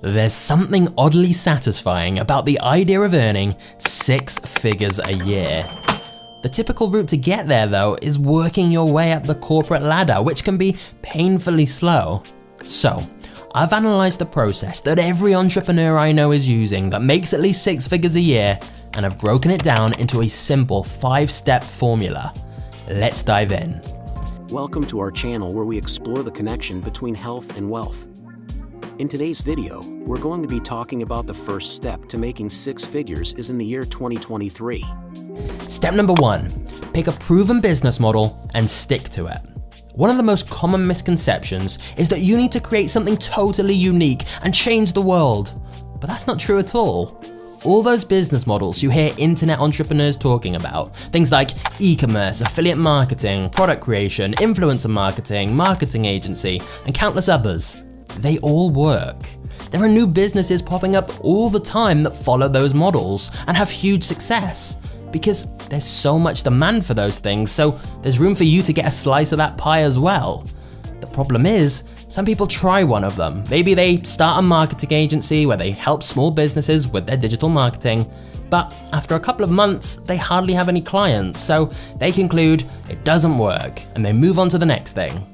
There's something oddly satisfying about the idea of earning 6 figures a year. The typical route to get there though is working your way up the corporate ladder, which can be painfully slow. So, I've analysed the process that every entrepreneur I know is using that makes at least 6 figures a year, and I've broken it down into a simple 5-step formula. Let's dive in. Welcome to our channel where we explore the connection between health and wealth. In today's video, we're going to be talking about the first step to making 6 figures is in the year 2023. Step number 1, pick a proven business model and stick to it. One of the most common misconceptions is that you need to create something totally unique and change the world, but that's not true at all. All those business models you hear internet entrepreneurs talking about, things like e-commerce, affiliate marketing, product creation, influencer marketing, marketing agency, and countless others, they all work. There are new businesses popping up all the time that follow those models and have huge success because there's so much demand for those things, so there's room for you to get a slice of that pie as well. The problem is, some people try one of them. Maybe they start a marketing agency where they help small businesses with their digital marketing, but after a couple of months, they hardly have any clients, so they conclude it doesn't work and they move on to the next thing.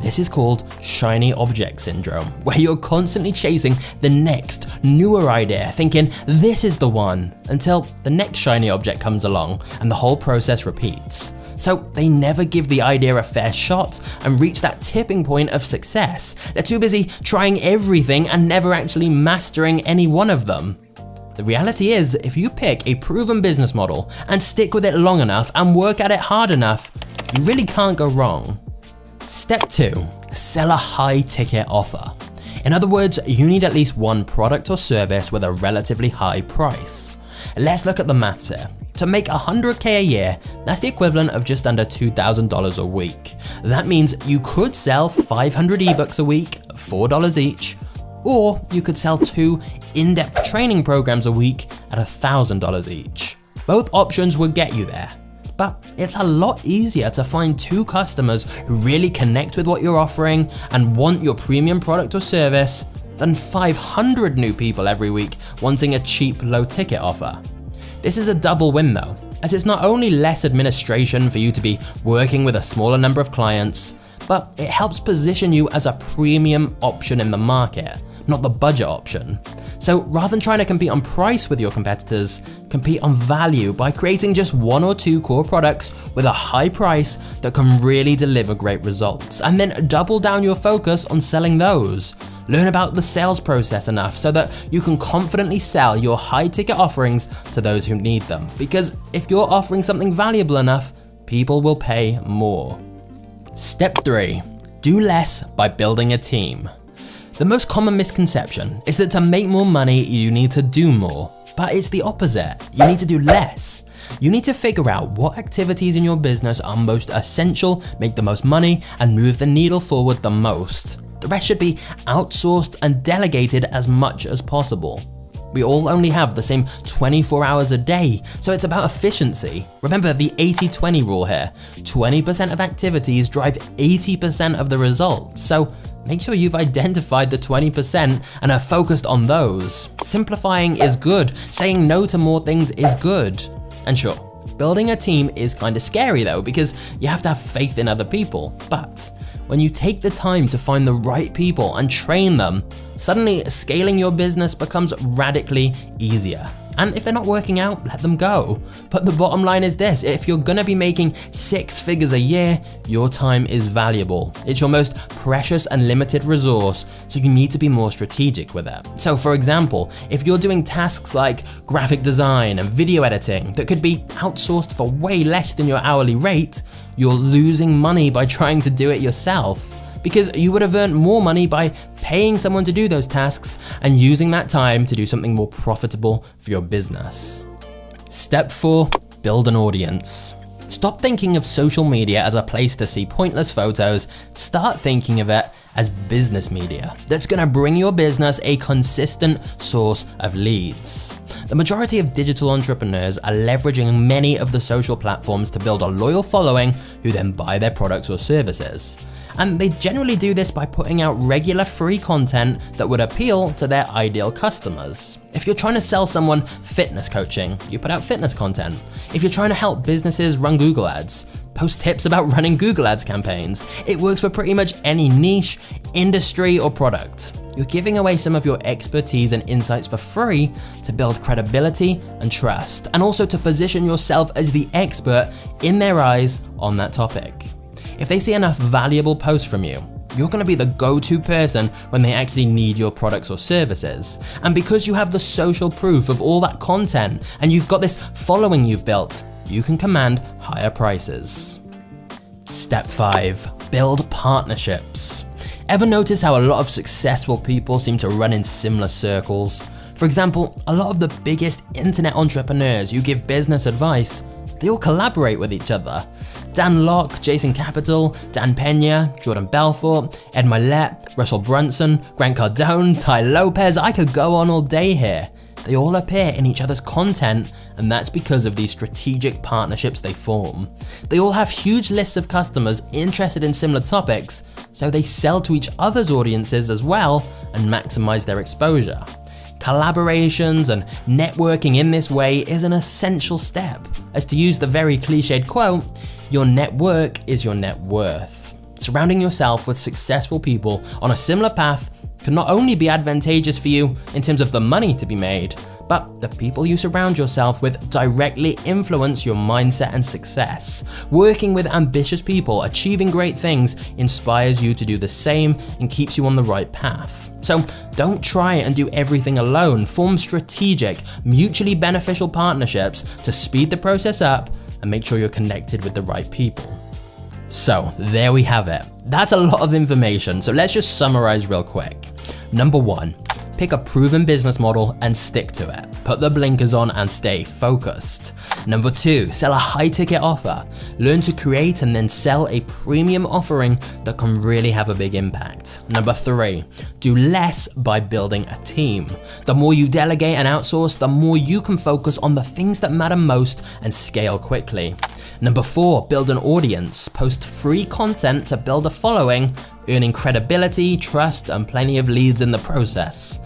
This is called shiny object syndrome, where you're constantly chasing the next, newer idea, thinking this is the one, until the next shiny object comes along and the whole process repeats. So they never give the idea a fair shot and reach that tipping point of success. They're too busy trying everything and never actually mastering any one of them. The reality is, if you pick a proven business model and stick with it long enough and work at it hard enough, you really can't go wrong. Step 2, sell a high ticket offer. In other words, you need at least one product or service with a relatively high price. Let's look at the maths here. To make $100K a year, that's the equivalent of just under $2,000 a week. That means you could sell 500 ebooks a week, $4 each, or you could sell 2 in-depth training programs a week at $1,000 each. Both options would get you there. But it's a lot easier to find 2 customers who really connect with what you're offering and want your premium product or service than 500 new people every week wanting a cheap, low-ticket offer. This is a double win though, as it's not only less administration for you to be working with a smaller number of clients, but it helps position you as a premium option in the market, not the budget option. So rather than trying to compete on price with your competitors, compete on value by creating just 1 or 2 core products with a high price that can really deliver great results, and then double down your focus on selling those. Learn about the sales process enough so that you can confidently sell your high ticket offerings to those who need them, because if you're offering something valuable enough, people will pay more. Step 3, do less by building a team. The most common misconception is that to make more money, you need to do more, but it's the opposite. You need to do less. You need to figure out what activities in your business are most essential, make the most money, and move the needle forward the most. The rest should be outsourced and delegated as much as possible. We all only have the same 24 hours a day, so it's about efficiency. Remember the 80-20 rule here. 20% of activities drive 80% of the results, so make sure you've identified the 20% and are focused on those. Simplifying is good, saying no to more things is good. And sure, building a team is kinda scary though, because you have to have faith in other people, but when you take the time to find the right people and train them, suddenly scaling your business becomes radically easier. And if they're not working out, let them go. But the bottom line is this: if you're gonna be making 6 figures a year, your time is valuable. It's your most precious and limited resource, so you need to be more strategic with it. So for example, if you're doing tasks like graphic design and video editing that could be outsourced for way less than your hourly rate, you're losing money by trying to do it yourself, because you would have earned more money by paying someone to do those tasks and using that time to do something more profitable for your business. Step 4, build an audience. Stop thinking of social media as a place to see pointless photos. Start thinking of it as business media that's gonna bring your business a consistent source of leads. The majority of digital entrepreneurs are leveraging many of the social platforms to build a loyal following who then buy their products or services. And they generally do this by putting out regular free content that would appeal to their ideal customers. If you're trying to sell someone fitness coaching, you put out fitness content. If you're trying to help businesses run Google Ads, post tips about running Google Ads campaigns. It works for pretty much any niche, industry, or product. You're giving away some of your expertise and insights for free to build credibility and trust, and also to position yourself as the expert in their eyes on that topic. If they see enough valuable posts from you, you're going to be the go-to person when they actually need your products or services. And because you have the social proof of all that content and you've got this following you've built, you can command higher prices. Step 5. Build partnerships. Ever notice how a lot of successful people seem to run in similar circles? For example, a lot of the biggest internet entrepreneurs who give business advice, they all collaborate with each other. Dan Lok, Jason Capital, Dan Pena, Jordan Belfort, Ed Mylett, Russell Brunson, Grant Cardone, Tai Lopez, I could go on all day here. They all appear in each other's content, and that's because of these strategic partnerships they form. They all have huge lists of customers interested in similar topics, so they sell to each other's audiences as well and maximize their exposure. Collaborations and networking in this way is an essential step, as to use the very cliched quote, your network is your net worth. Surrounding yourself with successful people on a similar path can not only be advantageous for you in terms of the money to be made, but the people you surround yourself with directly influence your mindset and success. Working with ambitious people, achieving great things, inspires you to do the same and keeps you on the right path. So don't try and do everything alone. Form strategic, mutually beneficial partnerships to speed the process up and make sure you're connected with the right people. So there we have it. That's a lot of information, so let's just summarize real quick. Number 1, pick a proven business model and stick to it. Put the blinkers on and stay focused. Number 2, sell a high ticket offer. Learn to create and then sell a premium offering that can really have a big impact. Number 3, do less by building a team. The more you delegate and outsource, the more you can focus on the things that matter most and scale quickly. Number 4, build an audience. Post free content to build a following, earning credibility, trust, and plenty of leads in the process.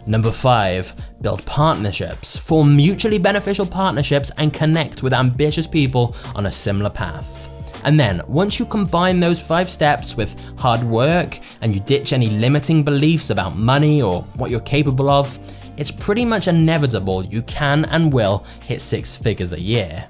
Number 5, build partnerships. Form mutually beneficial partnerships and connect with ambitious people on a similar path. And then, once you combine those 5 steps with hard work and you ditch any limiting beliefs about money or what you're capable of, it's pretty much inevitable you can and will hit 6 figures a year.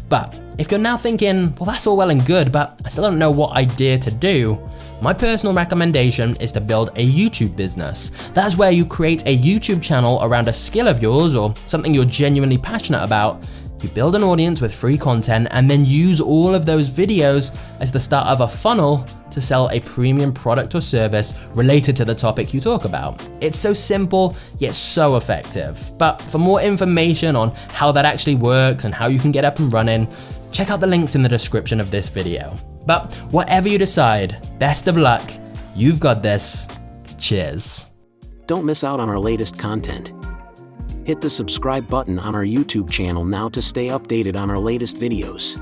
But if you're now thinking, well, that's all well and good, but I still don't know what idea to do, my personal recommendation is to build a YouTube business. That's where you create a YouTube channel around a skill of yours or something you're genuinely passionate about. You build an audience with free content and then use all of those videos as the start of a funnel to sell a premium product or service related to the topic you talk about. It's so simple, yet so effective. But for more information on how that actually works and how you can get up and running, check out the links in the description of this video. But whatever you decide, best of luck. You've got this. Cheers. Don't miss out on our latest content. Hit the subscribe button on our YouTube channel now to stay updated on our latest videos.